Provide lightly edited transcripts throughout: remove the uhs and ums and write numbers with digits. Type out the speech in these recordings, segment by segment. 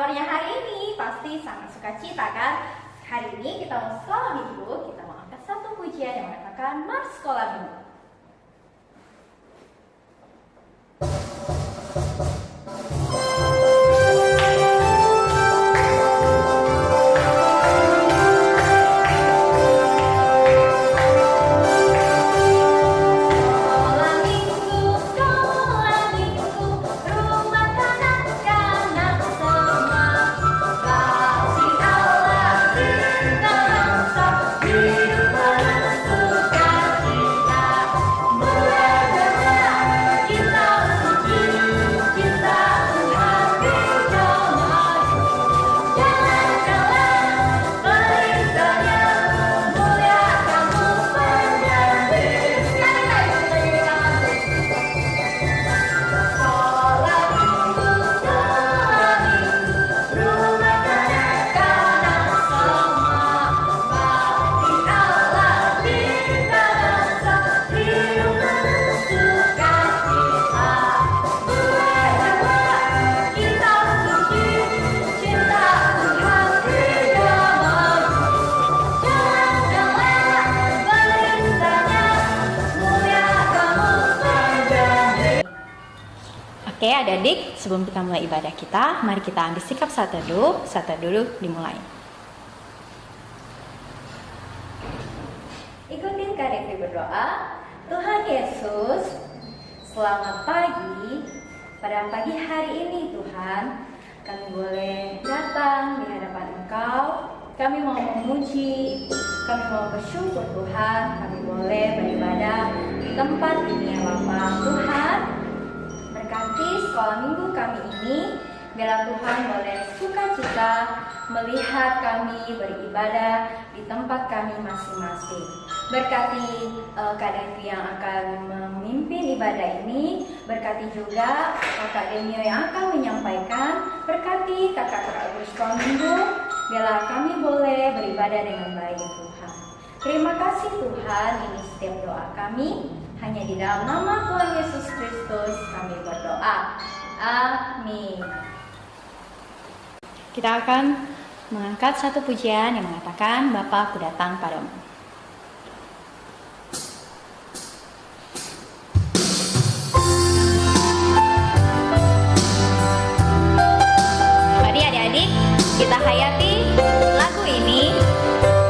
kabarnya hari ini? Pasti sangat sukacita kan? Hari ini kita mau sekolah minggu, kita mau angkat satu pujian yang mengatakan Mars Sekolah Minggu. Oke, adik-adik, sebelum kita mulai ibadah kita, mari kita ambil sikap saat teduh. Saat teduh dimulai. Ikutin Kak Devi berdoa. Tuhan Yesus, selamat pagi. Pada pagi hari ini Tuhan, kami boleh datang di hadapan Engkau. Kami mau memuji, kami mau bersyukur Tuhan. Kami boleh beribadah di tempat ini ya Bapa. Tuhan, berkati sekolah minggu kami ini, biarlah Tuhan boleh sukacita melihat kami beribadah di tempat kami masing-masing. Berkati Kak Devi yang akan memimpin ibadah ini, berkati juga Kak Demio yang akan menyampaikan, berkati kakak-kakak guru sekolah minggu, biarlah kami boleh beribadah dengan baik Tuhan. Terima kasih Tuhan, ini setiap doa kami. Hanya di dalam nama Tuhan Yesus Kristus kami berdoa. Amin. Kita akan mengangkat satu pujian yang mengatakan Bapa, aku datang padamu. Mari adik-adik, kita hayati lagu ini.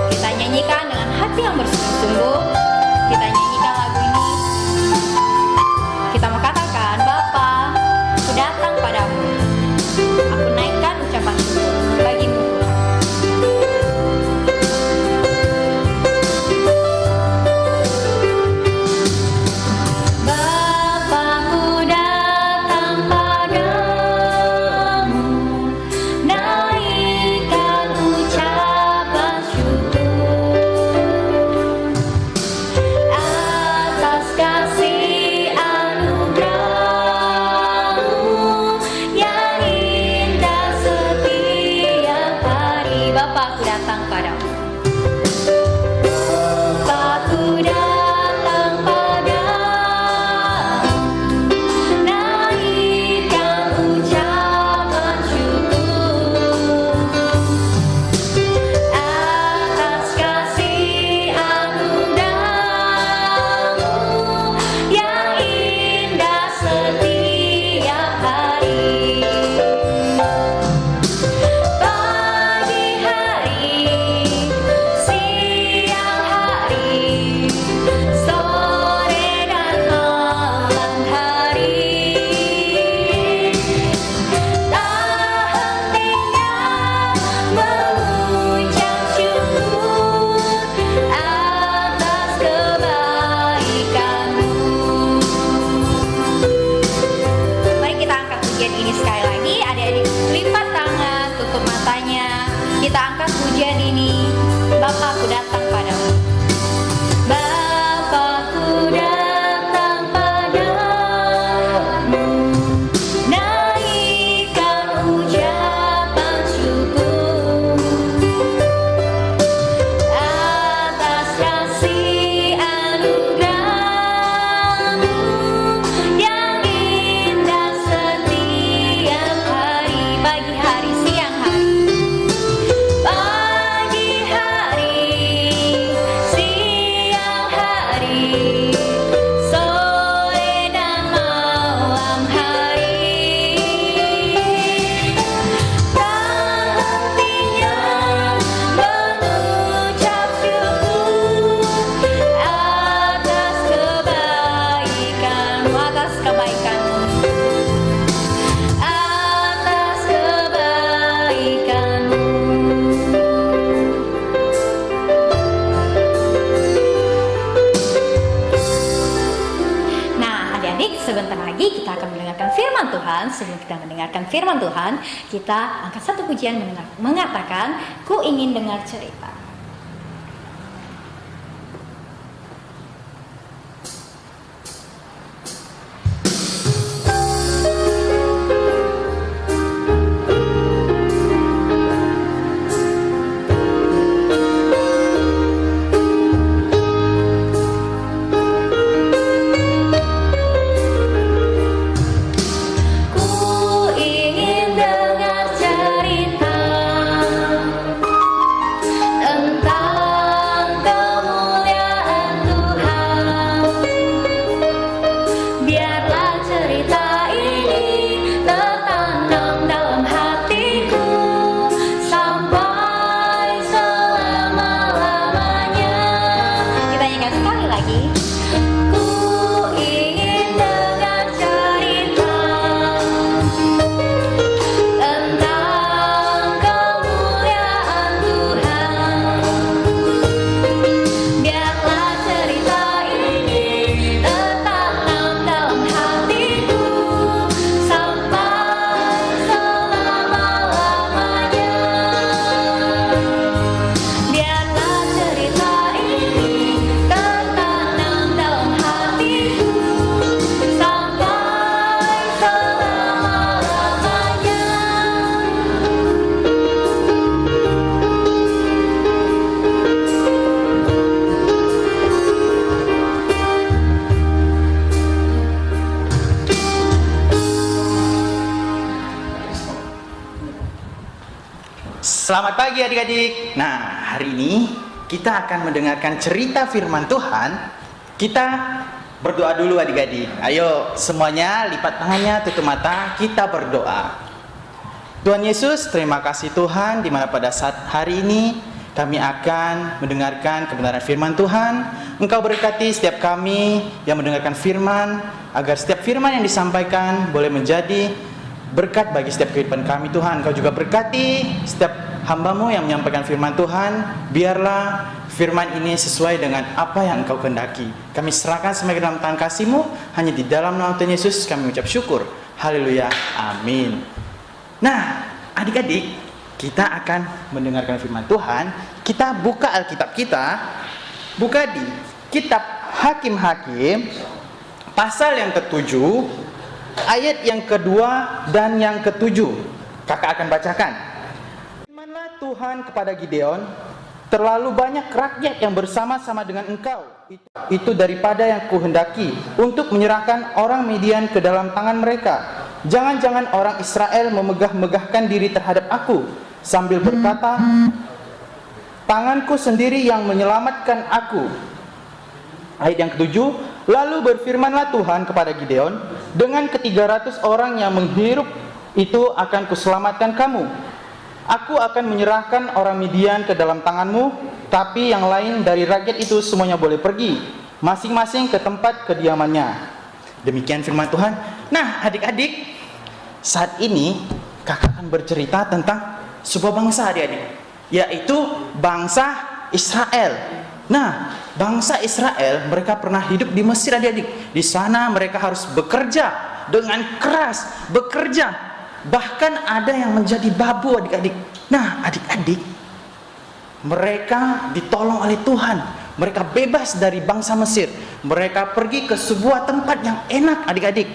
Kita nyanyikan dengan hati yang bersungguh-sungguh. Kita nyanyikan lagu ini. Kita mau katakan, Bapa, aku datang padamu. Aku naikkan ucapan syukur bagimu. sedang mendengarkan firman Tuhan, kita angkat satu pujian mengatakan, ku ingin dengar cerita. Selamat pagi adik-adik. Nah, hari ini kita akan mendengarkan cerita firman Tuhan. Kita berdoa dulu adik-adik. Ayo semuanya lipat tangannya, tutup mata, kita berdoa. Tuhan Yesus, terima kasih Tuhan, di mana pada saat hari ini kami akan mendengarkan kebenaran firman Tuhan. Engkau berkati setiap kami yang mendengarkan firman, agar setiap firman yang disampaikan boleh menjadi berkat bagi setiap kehidupan kami Tuhan. Engkau juga berkati setiap hamba-Mu yang menyampaikan firman Tuhan. Biarlah firman ini sesuai dengan apa yang Engkau kehendaki. Kami serahkan semua ke dalam tangan kasih-Mu. Hanya di dalam nama Tuhan Yesus kami mengucap syukur. Haleluya, amin. Nah, adik-adik, kita akan mendengarkan firman Tuhan. Kita buka Alkitab kita. Buka di kitab Hakim-Hakim pasal yang ke-7, ayat yang kedua dan yang ke-7. Kakak akan bacakan. Firmanlah Tuhan kepada Gideon, terlalu banyak rakyat yang bersama-sama dengan engkau. Itu daripada yang kuhendaki untuk menyerahkan orang Midian ke dalam tangan mereka. Jangan-jangan orang Israel memegah-megahkan diri terhadap aku, sambil berkata, tanganku sendiri yang menyelamatkan aku. Ayat yang ke-7, lalu berfirmanlah Tuhan kepada Gideon, dengan ke-300 orang yang menghirup itu akan kuselamatkan kamu. Aku akan menyerahkan orang Midian ke dalam tanganmu, tapi yang lain dari rakyat itu semuanya boleh pergi, masing-masing ke tempat kediamannya. Demikian firman Tuhan. Nah, adik-adik, saat ini kakak akan bercerita tentang sebuah bangsa adik-adik, yaitu bangsa Israel. Nah, bangsa Israel mereka pernah hidup di Mesir adik-adik. Di sana mereka harus bekerja dengan keras, bekerja. Bahkan ada yang menjadi babu adik-adik. Nah, adik-adik, mereka ditolong oleh Tuhan. Mereka bebas dari bangsa Mesir. Mereka pergi ke sebuah tempat yang enak adik-adik.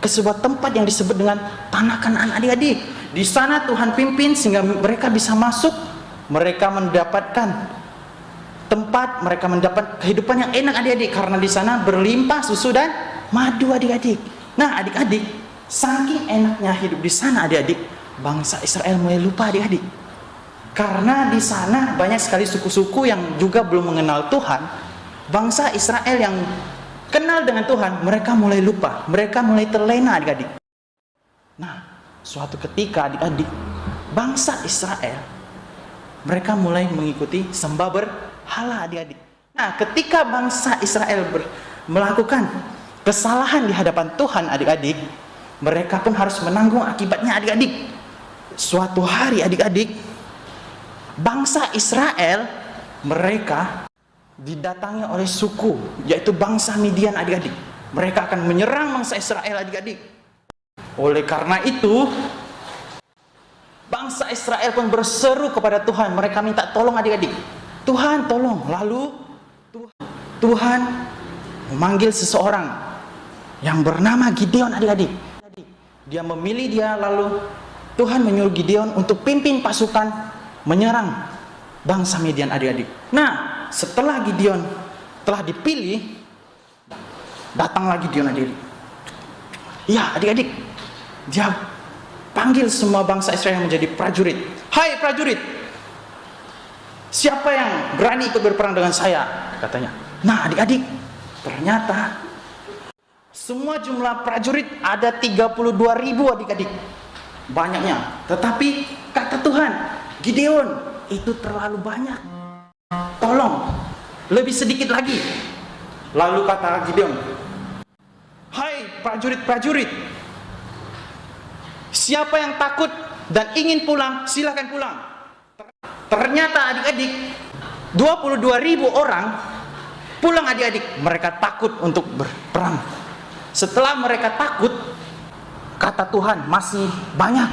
Ke sebuah tempat yang disebut dengan tanah Kanaan adik-adik. Di sana Tuhan pimpin sehingga mereka bisa masuk. Mereka mendapatkan tempat, mereka mendapat kehidupan yang enak adik-adik, karena di sana berlimpah susu dan madu adik-adik. Nah, adik-adik, saking enaknya hidup di sana adik-adik, bangsa Israel mulai lupa adik-adik. Karena di sana banyak sekali suku-suku yang juga belum mengenal Tuhan. Bangsa Israel yang kenal dengan Tuhan, mereka mulai lupa, mereka mulai terlena adik-adik. Nah, suatu ketika adik-adik, bangsa Israel mereka mulai mengikuti sembah berhala adik-adik. Nah, ketika bangsa Israel melakukan kesalahan di hadapan Tuhan adik-adik, mereka pun harus menanggung akibatnya adik-adik. Suatu hari adik-adik, bangsa Israel mereka didatangi oleh suku, yaitu bangsa Midian adik-adik. Mereka akan menyerang bangsa Israel adik-adik. Oleh karena itu, bangsa Israel pun berseru kepada Tuhan. Mereka minta tolong adik-adik. Tuhan tolong. Lalu Tuhan memanggil seseorang yang bernama Gideon adik-adik. Dia memilih dia, lalu Tuhan menyuruh Gideon untuk pimpin pasukan menyerang bangsa Midian adik-adik. Nah, setelah Gideon telah dipilih, datanglah Gideon adik-adik. Ya adik-adik, dia panggil semua bangsa Israel menjadi prajurit. Hai prajurit, siapa yang berani ikut berperang dengan saya? Katanya. Nah adik-adik, ternyata semua jumlah prajurit ada 32.000 adik-adik. Banyaknya. Tetapi kata Tuhan, Gideon, itu terlalu banyak. Tolong, lebih sedikit lagi. Lalu kata Gideon, hai prajurit-prajurit, siapa yang takut dan ingin pulang, silakan pulang. Ternyata adik-adik, 22.000 orang pulang adik-adik. Mereka takut untuk berperang. Setelah mereka takut, kata Tuhan masih banyak.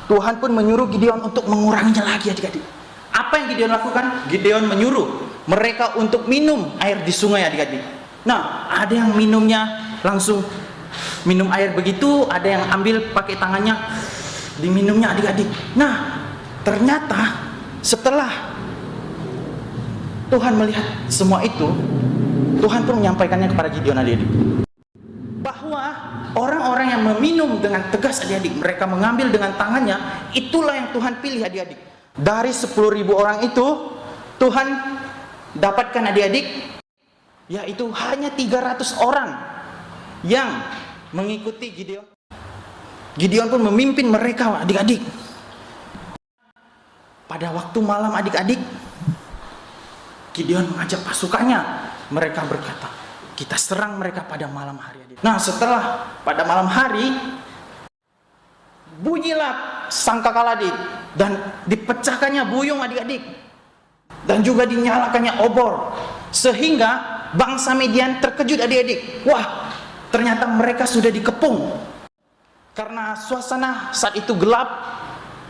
Tuhan pun menyuruh Gideon untuk menguranginya lagi adik-adik. Apa yang Gideon lakukan? Gideon menyuruh mereka untuk minum air di sungai adik-adik. Nah, ada yang minumnya langsung minum air begitu, ada yang ambil pakai tangannya diminumnya adik-adik. Nah, ternyata setelah Tuhan melihat semua itu, Tuhan pun menyampaikannya kepada Gideon adik-adik, bahwa orang-orang yang meminum dengan tegas adik-adik, mereka mengambil dengan tangannya, itulah yang Tuhan pilih adik-adik. Dari 10.000 orang itu, Tuhan dapatkan adik-adik, yaitu hanya 300 orang yang mengikuti Gideon. Gideon pun memimpin mereka adik-adik. Pada waktu malam adik-adik, Gideon mengajak pasukannya. Mereka berkata, kita serang mereka pada malam hari adik. Nah, setelah pada malam hari, bunyilah sangkakala adik, dan dipecahkannya buyung adik-adik, dan juga dinyalakannya obor, sehingga bangsa Midian terkejut adik-adik. Wah, ternyata mereka sudah dikepung. Karena suasana saat itu gelap,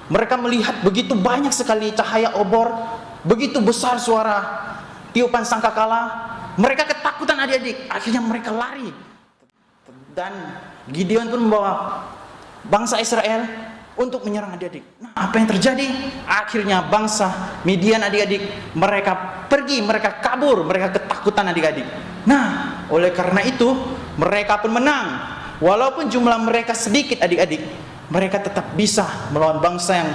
mereka melihat begitu banyak sekali cahaya obor, begitu besar suara tiupan sangkakala. Mereka ketakutan adik-adik. Akhirnya mereka lari. Dan Gideon pun membawa bangsa Israel untuk menyerang adik-adik. Nah, apa yang terjadi? Akhirnya bangsa Midian adik-adik, mereka pergi, mereka kabur, mereka ketakutan adik-adik. Nah, oleh karena itu mereka pun menang. Walaupun jumlah mereka sedikit adik-adik, mereka tetap bisa melawan bangsa yang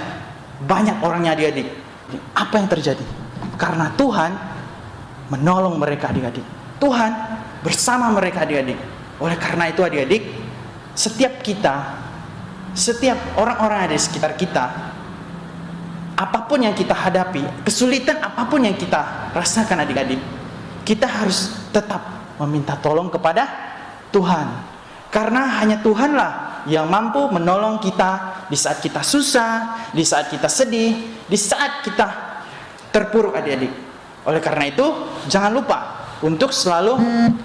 banyak orangnya adik-adik. Apa yang terjadi? Karena Tuhan menolong mereka adik-adik. Tuhan bersama mereka adik-adik. Oleh karena itu adik-adik, setiap kita, setiap orang-orang yang ada di sekitar kita, apapun yang kita hadapi, kesulitan apapun yang kita rasakan adik-adik, kita harus tetap meminta tolong kepada Tuhan. Karena hanya Tuhanlah yang mampu menolong kita di saat kita susah, di saat kita sedih, di saat kita terpuruk adik-adik. Oleh karena itu, jangan lupa untuk selalu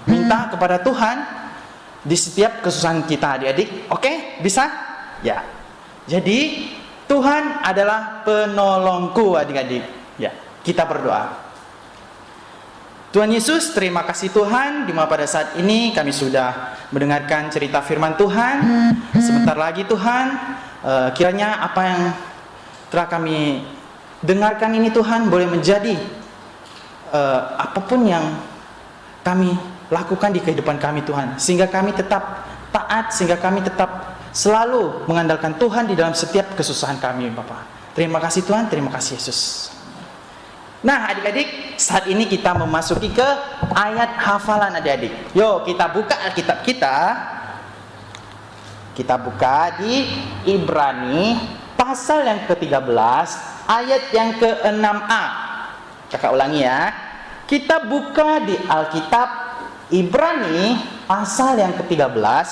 minta kepada Tuhan di setiap kesusahan kita adik-adik. Oke? Bisa? Ya. Jadi Tuhan adalah penolongku adik-adik. Ya, kita berdoa. Tuhan Yesus, terima kasih Tuhan, di mana pada saat ini kami sudah mendengarkan cerita firman Tuhan. Sebentar lagi Tuhan, kiranya apa yang telah kami dengarkan ini Tuhan boleh menjadi apapun yang kami lakukan di kehidupan kami Tuhan, sehingga kami tetap taat, sehingga kami tetap selalu mengandalkan Tuhan di dalam setiap kesusahan kami Bapa. Terima kasih Tuhan, terima kasih Yesus. Nah adik-adik, saat ini kita memasuki ke ayat hafalan adik-adik. Yuk kita buka Alkitab kita. Kita buka di Ibrani pasal yang ke-13 ayat yang ke-6a. Kakak ulangi ya. Kita buka di Alkitab Ibrani pasal yang ke-13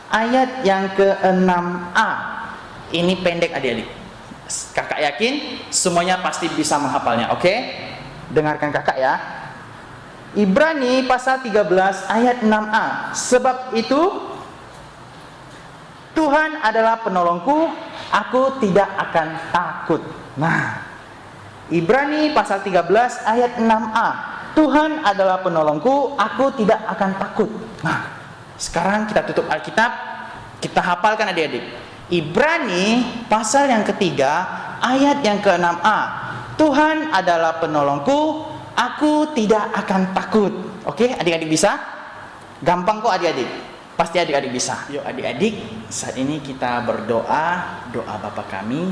ayat yang ke-6a. Ini pendek adik-adik. Kakak yakin semuanya pasti bisa menghafalnya. Oke? Dengarkan kakak ya. Ibrani pasal 13 ayat 6a. Sebab itu Tuhan adalah penolongku, aku tidak akan takut. Nah, Ibrani pasal 13 ayat 6a. Tuhan adalah penolongku, aku tidak akan takut. Nah, sekarang kita tutup Alkitab, kita hafalkan adik-adik. Ibrani pasal yang ketiga ayat yang ke-6a. Tuhan adalah penolongku, aku tidak akan takut. Oke, adik-adik bisa? Gampang kok adik-adik. Pasti adik-adik bisa. Yuk adik-adik, saat ini kita berdoa, doa Bapa kami.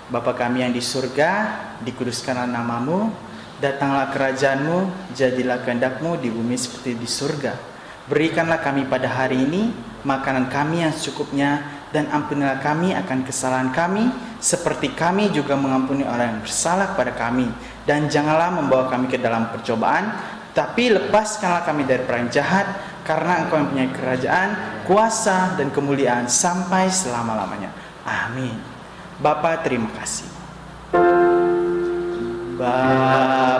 Bapa kami yang di surga, dikuduskanlah namamu, datanglah kerajaanmu, jadilah kehendakmu di bumi seperti di surga. Berikanlah kami pada hari ini makanan kami yang secukupnya, dan ampunilah kami akan kesalahan kami, seperti kami juga mengampuni orang yang bersalah kepada kami. Dan janganlah membawa kami ke dalam percobaan, tapi lepaskanlah kami dari perang jahat, karena Engkau yang punya kerajaan, kuasa, dan kemuliaan sampai selama-lamanya. Amin. Bapa, terima kasih. Bapa